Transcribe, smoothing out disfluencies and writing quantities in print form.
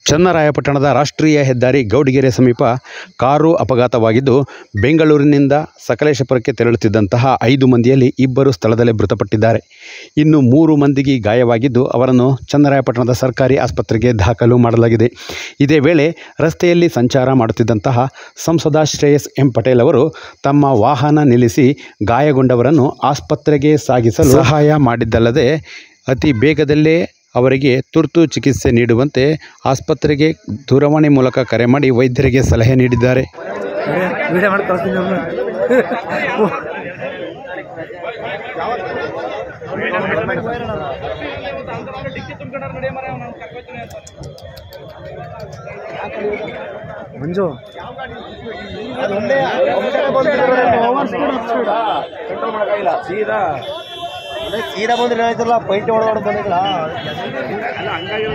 ಚನ್ನರಾಯಪಟ್ಟಣದ ರಾಷ್ಟ್ರೀಯ ಹೆದ್ದಾರಿ ಗೌಡಿಗೆರೆ ಸಮೀಪ ಕಾರು ಅಪಘಾತವಾಗಿದ್ದು, ಬೆಂಗಳೂರಿನಿಂದ ಸಕಲೇಶಪುರಕ್ಕೆ ತೆರಳುತ್ತಿದ್ದಂತಹ 5 ಮಂದಿಯಲ್ಲಿ 2 ಸ್ಥಳದಲ್ಲೇ ಮೃತಪಟ್ಟಿದ್ದಾರೆ. ಇನ್ನು 3 ಮಂದಿಗೆ ಗಾಯವಾಗಿದ್ದು, ಅವರನ್ನು ಚನ್ನರಾಯಪಟ್ಟಣದ ಸರ್ಕಾರಿ ಆಸ್ಪತ್ರೆಗೆ ದಾಖಲು ಮಾಡಲಾಗಿದೆ. ಇದೇ ವೇಳೆ ರಸ್ತೆಯಲ್ಲಿ ಸಂಚಾರ ಮಾಡುತ್ತಿದ್ದಂತಹ ಸಂಸದ ಶ್ರೇಯಸ್ ಎಂ ಪಟೇಲ್ ಅವರು ತಮ್ಮ ವಾಹನ ನಿಲ್ಲಿಸಿ ಗಾಯಗೊಂಡವರನ್ನು ಆಸ್ಪತ್ರೆಗೆ ಸಾಗಿಸಲು ಸಹಾಯ ಮಾಡಿದ್ದಲ್ಲದೆ, ಅತಿ ಬೇಗದಲ್ಲೇ ಅವರಿಗೆ ತುರ್ತು ಚಿಕಿತ್ಸೆ ನೀಡುವಂತೆ ಆಸ್ಪತ್ರೆಗೆ ದೂರವಾಣಿ ಮೂಲಕ ಕರೆ ಮಾಡಿ ವೈದ್ಯರಿಗೆ ಸಲಹೆ ನೀಡಿದ್ದಾರೆ. ಮಂಜು ಸೀದಾ ಬಂದ್ರೆ ಏನಾಯ್ತಲ್ಲ, ಪೈಂಟ್ ಹೊಡೆದಾಡ ಬಂದಿಲ್ಲ. ಹಂಗಾಗಿ